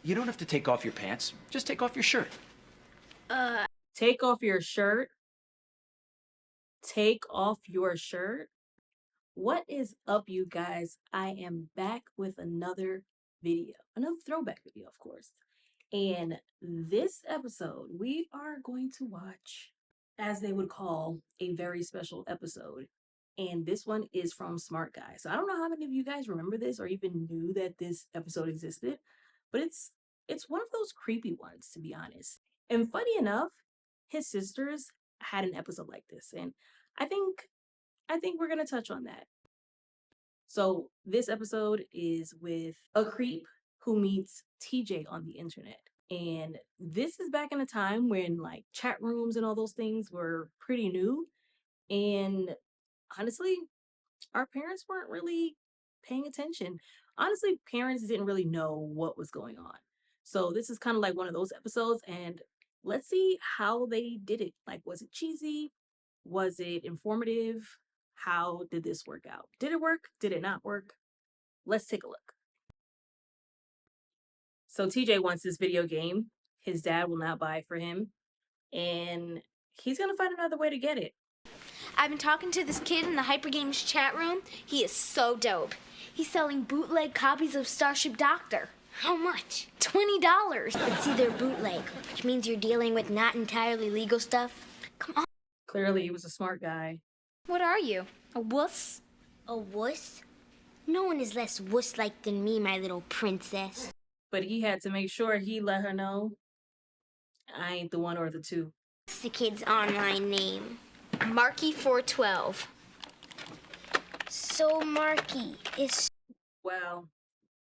You don't have to take off your pants. Just take off your shirt. Take off your shirt? Take off your shirt? What is up, you guys? I am back with another video, another throwback video, of course. And this episode, we are going to watch, as they would call, a very special episode. And this one is from Smart Guy. So I don't know how many of you guys remember this or even knew that this episode existed, but it's one of those creepy ones, to be honest. And funny enough, his sisters had an episode like this, and I think we're gonna touch on that. So this episode is with a creep who meets TJ on the internet. And this is back in a time when like chat rooms and all those things were pretty new. And honestly, our parents weren't really paying attention. Honestly, parents didn't really know what was going on. So this is kind of like one of those episodes, and let's see how they did it. Like, was it cheesy? Was it informative? How did this work out? Did it work? Did it not work? Let's take a look. So TJ wants this video game. His dad will not buy it for him, and he's gonna find another way to get it. I've been talking to this kid in the Hyper Games chat room. He is so dope. He's selling bootleg copies of Starship Doctor. How much? $20. But see, they're bootleg, which means you're dealing with not entirely legal stuff. Come on. Clearly, he was a smart guy. What are you? A wuss? A wuss? No one is less wuss-like than me, my little princess. But he had to make sure he let her know I ain't the one or the two. What's the kid's online name? Marky412. So Marky is... Wow,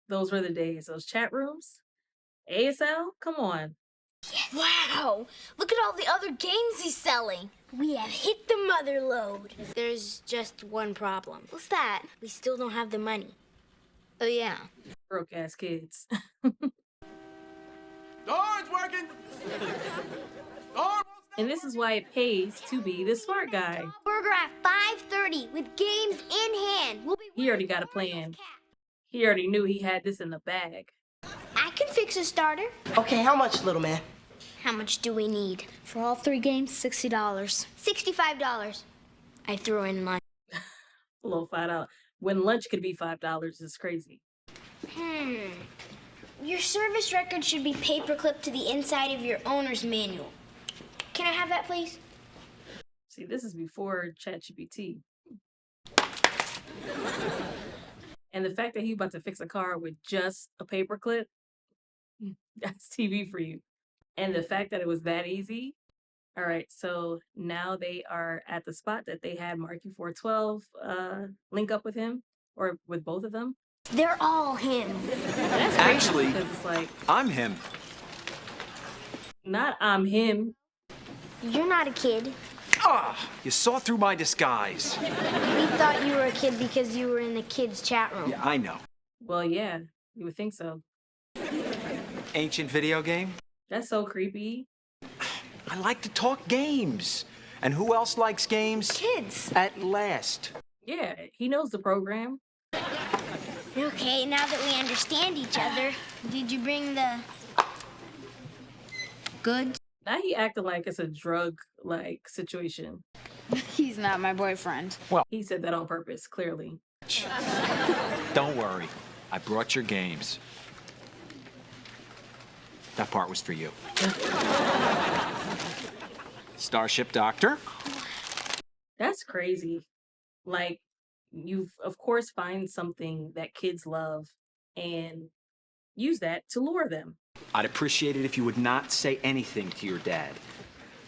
those were the days. Those chat rooms? ASL? Come on. Yes. Wow! Look at all the other games he's selling. We have hit the mother lode. There's just one problem. What's that? We still don't have the money. Oh, yeah. Broke ass kids. Door's working! And this is why it pays to be the smart guy. Burger at 5:30 with games in hand. He already got a plan. He already knew he had this in the bag. I can fix a starter. Okay, how much, little man? How much do we need? For all 3 games, $60. $65. I threw in lunch. A little $5. When lunch could be $5 is crazy. Your service record should be paperclipped to the inside of your owner's manual. Can I have that, please? See, this is before ChatGPT. And the fact that he about to fix a car with just a paperclip, that's TV for you. And the fact that it was that easy. All right, so now they are at the spot that they had Marky412 link up with him, or with both of them. They're all him. That's Actually, because it's like, I'm him. not I'm him. You're not a kid. Ah, you saw through my disguise. We thought you were a kid because you were in the kids' chat room. Yeah, I know. Well, yeah, you would think so. Ancient video game? That's so creepy. I like to talk games. And who else likes games? Kids. At last. Yeah, he knows the program. Okay, now that we understand each other, did you bring the goods? Now he acting like it's a drug-like situation. He's not my boyfriend. He said that on purpose, clearly. Don't worry. I brought your games. That part was for you. Starship Doctor? That's crazy. Like, you of course find something that kids love and use that to lure them. I'd appreciate it if you would not say anything to your dad.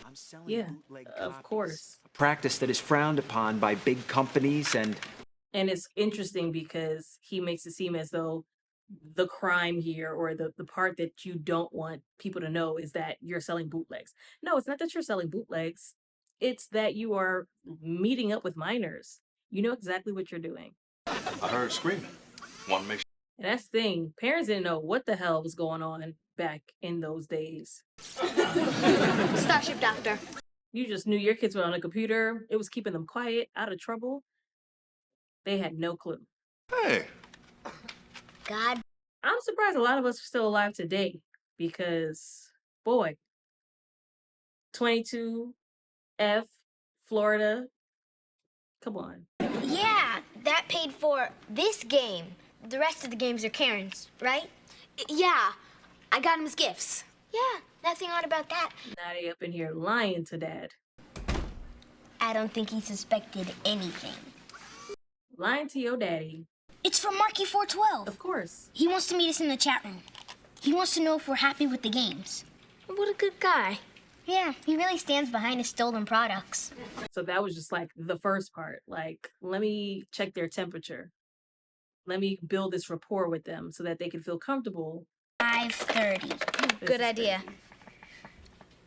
I'm selling Yeah, bootleg of copies. course. A practice that is frowned upon by big companies and... And it's interesting because he makes it seem as though the crime here, or the part that you don't want people to know, is that you're selling bootlegs. No, it's not that you're selling bootlegs. It's that you are meeting up with minors. You know exactly what you're doing. I heard screaming. Want to make sure. And that's the thing. Parents didn't know what the hell was going on back in those days. Starship Doctor. You just knew your kids were on a computer. It was keeping them quiet, out of trouble. They had no clue. Hey. God. I'm surprised a lot of us are still alive today because, boy, 22F, Florida, come on. Yeah, that paid for this game. The rest of the games are Karen's, right? Yeah, I got him as gifts. Yeah, nothing odd about that. Now they up in here lying to Dad. I don't think he suspected anything. Lying to your daddy. It's from Marky412. Of course. He wants to meet us in the chat room. He wants to know if we're happy with the games. What a good guy. Yeah, he really stands behind his stolen products. So that was just like the first part. Like, let me check their temperature. Let me build this rapport with them so that they can feel comfortable. 5:30. This Good is idea.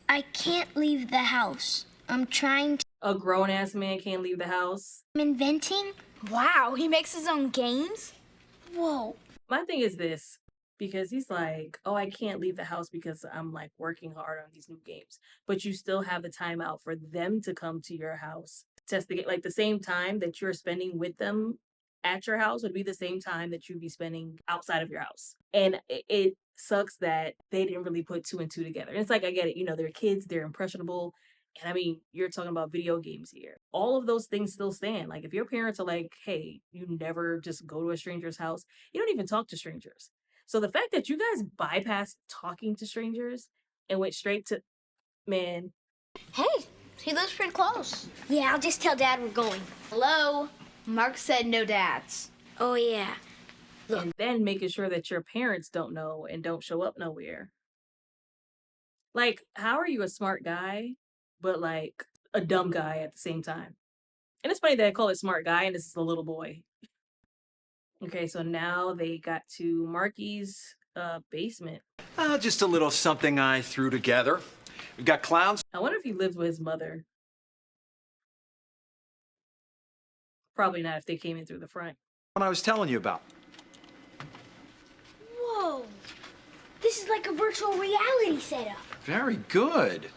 I can't leave the house. I'm trying to... A grown-ass man can't leave the house. I'm inventing? Wow, he makes his own games? Whoa. My thing is this, because he's like, oh, I can't leave the house because I'm like working hard on these new games. But you still have the time out for them to come to your house. Test the game. Like the same time that you're spending with them at your house would be the same time that you'd be spending outside of your house. And it sucks that they didn't really put two and two together. And it's like, I get it, you know, they're kids, they're impressionable. And I mean, you're talking about video games here. All of those things still stand. Like if your parents are like, hey, you never just go to a stranger's house, you don't even talk to strangers. So the fact that you guys bypassed talking to strangers and went straight to, man. Hey, he lives pretty close. Yeah, I'll just tell Dad we're going. Hello? Mark said no dads. Oh, yeah. And then making sure that your parents don't know and don't show up nowhere. Like, how are you a smart guy, but like a dumb guy at the same time? And it's funny that I call it smart guy and this is a little boy. Okay, so now they got to Marky's basement. Just a little something I threw together. We've got clowns. I wonder if he lived with his mother. Probably not if they came in through the front. What I was telling you about. Whoa. This is like a virtual reality setup. Very good.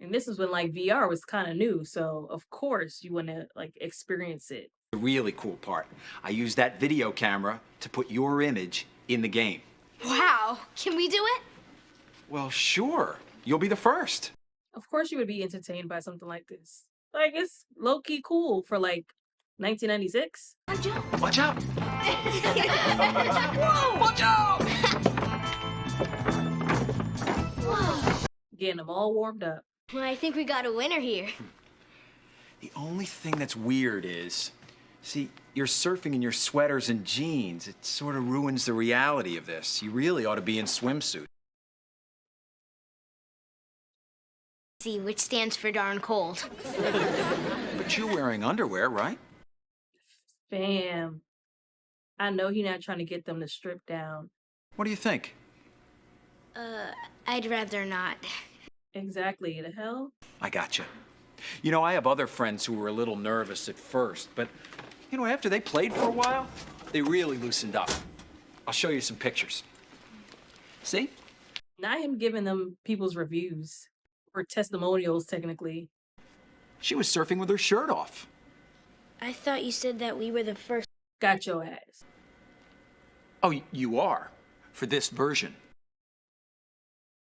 And this is when like VR was kind of new, so of course you want to like experience it. The really cool part. I used that video camera to put your image in the game. Wow. Can we do it? Well, sure. You'll be the first. Of course you would be entertained by something like this. Like it's low-key cool for like 1996. Watch out! Whoa. Watch out! Whoa. Getting them all warmed up. Well, I think we got a winner here. The only thing that's weird is, see, you're surfing in your sweaters and jeans. It sort of ruins the reality of this. You really ought to be in swimsuit. See, which stands for darn cold. But you're wearing underwear, right? Bam. I know he's not trying to get them to strip down. What do you think? I'd rather not. Exactly. The hell? I gotcha. You know, I have other friends who were a little nervous at first, but, you know, after they played for a while, they really loosened up. I'll show you some pictures. See? Not him giving them people's reviews or testimonials, technically. She was surfing with her shirt off. I thought you said that we were the first. Got your ass. Oh, you are? For this version.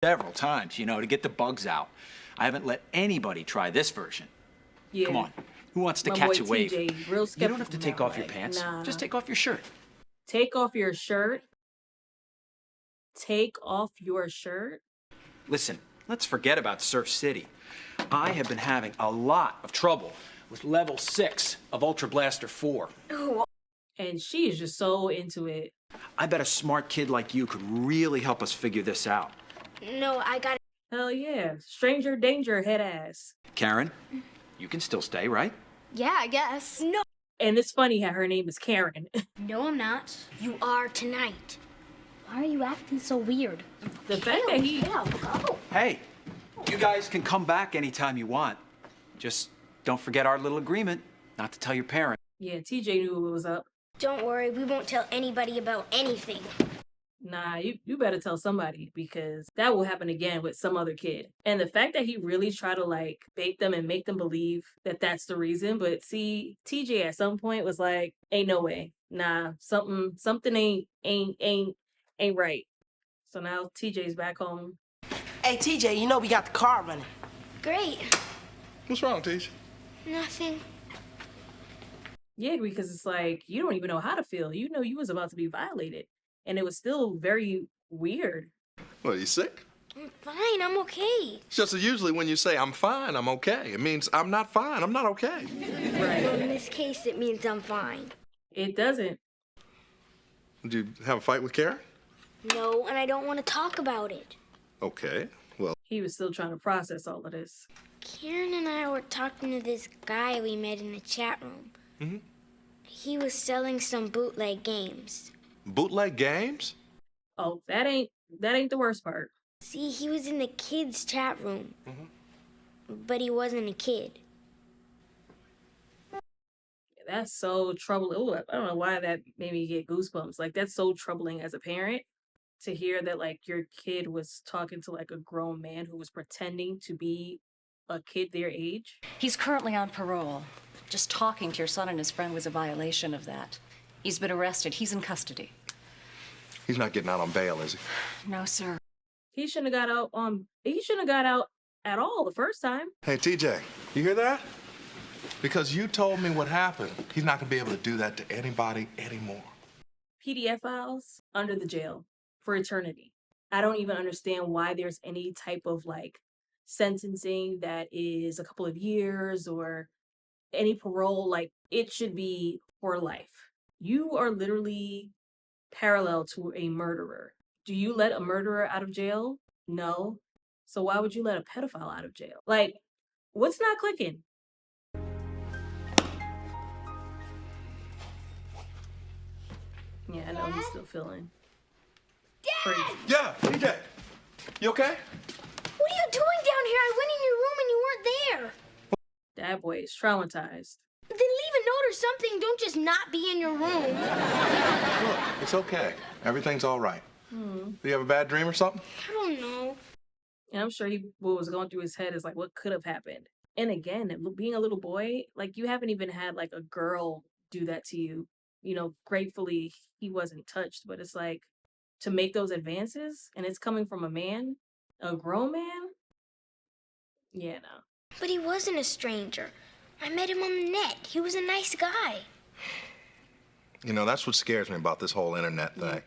Several times, you know, to get the bugs out. I haven't let anybody try this version. Yeah. Come on. Who wants to My catch boy a wave? TJ, real You don't have to skeptical take that off your way. pants. Nah. Just take off your shirt. Take off your shirt. Take off your shirt. Listen, let's forget about Surf City. I have been having a lot of trouble with level 6 of Ultra Blaster 4. And she is just so into it. I bet a smart kid like you could really help us figure this out. No, I got. Hell yeah. Stranger danger, head ass. Karen, you can still stay, right? Yeah, I guess. No. And it's funny how her name is Karen. No, I'm not. You are tonight. Why are you acting so weird? The fact that he... Go. Hey, you guys can come back anytime you want. Just don't forget our little agreement not to tell your parents. Yeah, TJ knew what was up. Don't worry, we won't tell anybody about anything. Nah, you better tell somebody because that will happen again with some other kid. And the fact that he really tried to like bait them and make them believe that that's the reason. But see, TJ at some point was like, ain't no way. Nah, something ain't ain't right. So now TJ's back home. Hey, TJ, you know we got the car running. Great. What's wrong, Teach? Nothing. Yeah, because it's like you don't even know how to feel. You know you was about to be violated. And it was still very weird. What, are you sick? I'm fine. I'm okay. It's just that usually when you say I'm fine, I'm okay, it means I'm not fine, I'm not okay. Right. Well, in this case, it means I'm fine. It doesn't. Did you have a fight with Karen? No, and I don't want to talk about it. Okay, well, He was still trying to process all of this. Karen and I were talking to this guy we met in the chat room. Mm-hmm. He was selling some bootleg games. bootleg games? Oh, that ain't the worst part. See, he was in the kids' chat room. But he wasn't a kid. That's so troubling. Ooh, I don't know why that made me get goosebumps. Like, that's so troubling as a parent to hear that, like, your kid was talking to, like, a grown man who was pretending to be a kid their age. He's currently on parole. Just talking to your son and his friend was a violation of that. He's been arrested. He's in custody. He's not getting out on bail, is he? No, sir. He shouldn't have got out at all the first time. Hey, TJ, you hear that? Because you told me what happened. He's not gonna be able to do that to anybody anymore. PDF files under the jail for eternity. I don't even understand why there's any type of like sentencing that is a couple of years or any parole. Like, it should be for life. You are literally parallel to a murderer. Do you let a murderer out of jail? No. So why would you let a pedophile out of jail? Like, what's not clicking? Yeah, I know he's still feeling crazy. Yeah, TJ, you okay? What are you doing down here? I went in your room and you weren't there. That boy is traumatized. Then leave a note or something. Don't just not be in your room. Look, it's okay. Everything's all right. Do you have a bad dream or something? I don't know. And I'm sure what was going through his head is like, what could have happened? And again, being a little boy, like, you haven't even had like a girl do that to you. You know, gratefully he wasn't touched, but it's like to make those advances and it's coming from a man, a grown man. Yeah, no. But he wasn't a stranger. I met him on the net. He was a nice guy. You know, that's what scares me about this whole internet thing.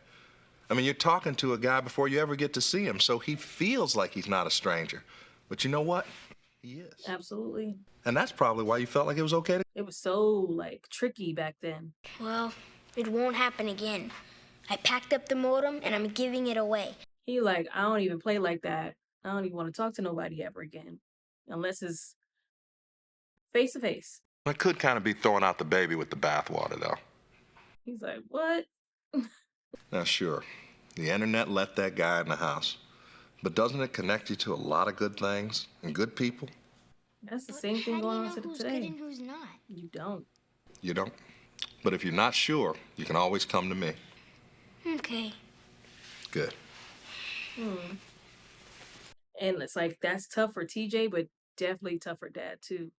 I mean, you're talking to a guy before you ever get to see him, so he feels like he's not a stranger. But you know what? He is. Absolutely. And that's probably why you felt like it was okay to... It was so like tricky back then. Well, it won't happen again. I packed up the modem and I'm giving it away. He like, I don't even play like that. I don't even want to talk to nobody ever again. Unless it's face to face. It could kind of be throwing out the baby with the bathwater, though. He's like, what? Now, sure, the internet let that guy in the house. But doesn't it connect you to a lot of good things and good people? That's the same thing going on who's today. good and who's not? You don't. You don't? But if you're not sure, you can always come to me. Okay. Good. And it's like, that's tough for TJ, but definitely tough for Dad, too.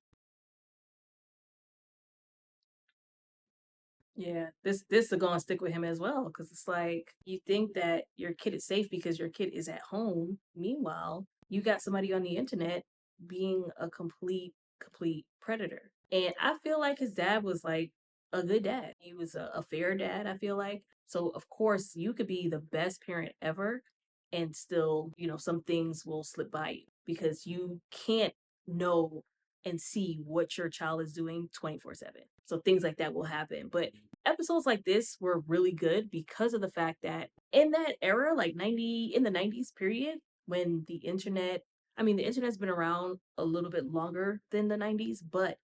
Yeah, this is gonna stick with him as well, because it's like, you think that your kid is safe because your kid is at home. Meanwhile, you got somebody on the internet being a complete predator. And I feel like his dad was like a good dad. He was a fair dad, I feel like. So of course you could be the best parent ever and still, you know, some things will slip by you because you can't know and see what your child is doing 24/7. So things like that will happen. But episodes like this were really good because of the fact that in that era, like in the 90s period, when the internet's been around a little bit longer than the 90s, but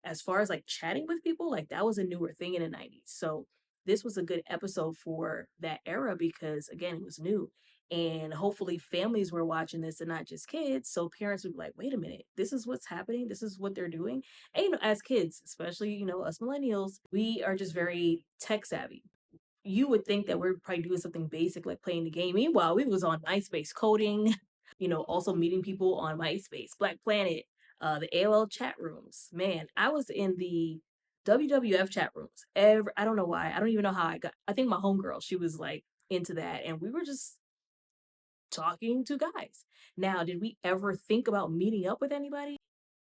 as far as like chatting with people, like that was a newer thing in the 90s. So this was a good episode for that era because again, it was new. And hopefully families were watching this and not just kids. So parents would be like, wait a minute, this is what's happening. This is what they're doing. And you know, as kids, especially, you know, us millennials, we are just very tech savvy. You would think that we're probably doing something basic like playing the game. Meanwhile, we was on MySpace coding, you know, also meeting people on MySpace, Black Planet, the AOL chat rooms. Man, I was in the WWF chat rooms. I don't know why. I don't even know how I think my homegirl, she was like into that, and we were just talking to guys. Now, did we ever think about meeting up with anybody?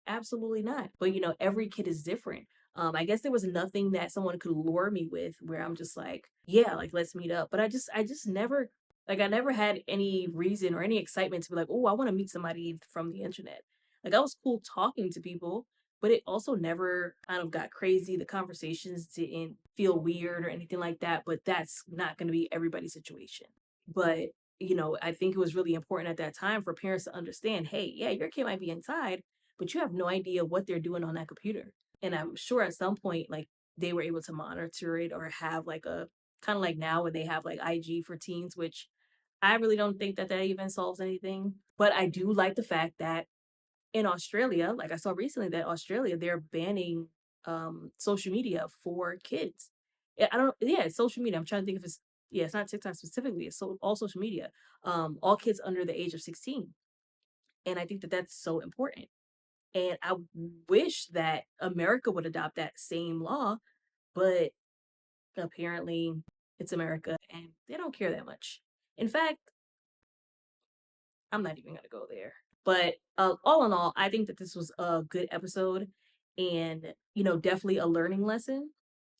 Absolutely not. But every kid is different. I guess there was nothing that someone could lure me with where I'm just like, yeah, like let's meet up. But I just never like I never had any reason or any excitement to be like, oh, I want to meet somebody from the internet. Like I was cool talking to people, but it also never kind of got crazy. The conversations didn't feel weird or anything like that. But that's not going to be everybody's situation. But I think it was really important at that time for parents to understand, hey, yeah, your kid might be inside, but you have no idea what they're doing on that computer. And I'm sure at some point, like they were able to monitor it or have like a kind of like now where they have like IG for teens, which I really don't think that that even solves anything. But I do like the fact that in Australia, like I saw recently that Australia, they're banning social media for kids. I don't, yeah, it's social media. I'm trying to think if it's, yeah, it's not TikTok specifically. It's all social media, all kids under the age of 16. And I think that that's so important. And I wish that America would adopt that same law, but apparently it's America and they don't care that much. In fact, I'm not even going to go there. But all in all, I think that this was a good episode and, definitely a learning lesson.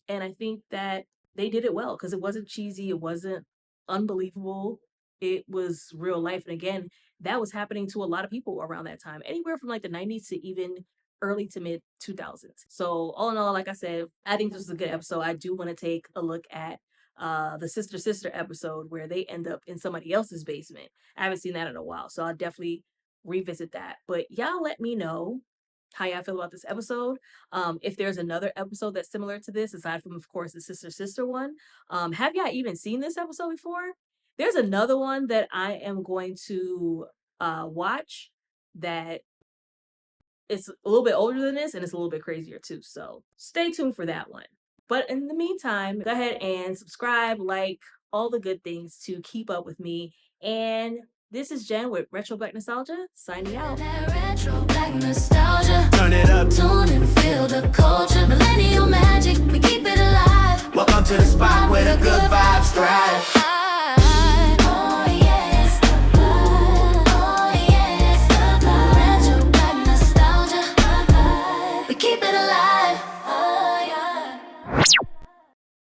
And I think that they did it well because it wasn't cheesy, it wasn't unbelievable. It was real life. And again, that was happening to a lot of people around that time, anywhere from like the 90s to even early to mid 2000s. So, all in all, like I said, I think this was a good episode. I do want to take a look at the sister episode where they end up in somebody else's basement. I haven't seen that in a while, so I'll definitely revisit that. But y'all let me know how y'all feel about this episode. If there's another episode that's similar to this, aside from, of course, the sister one, have y'all even seen this episode before? There's another one that I am going to watch that it's a little bit older than this and it's a little bit crazier too. So stay tuned for that one. But in the meantime, go ahead and subscribe, like, all the good things to keep up with me. And this is Jen with Retro Black Nostalgia, signing out. Retro black nostalgia. Turn it up. Tune and feel the culture. Millennial magic, we keep it alive. Welcome to the spot where the good vibes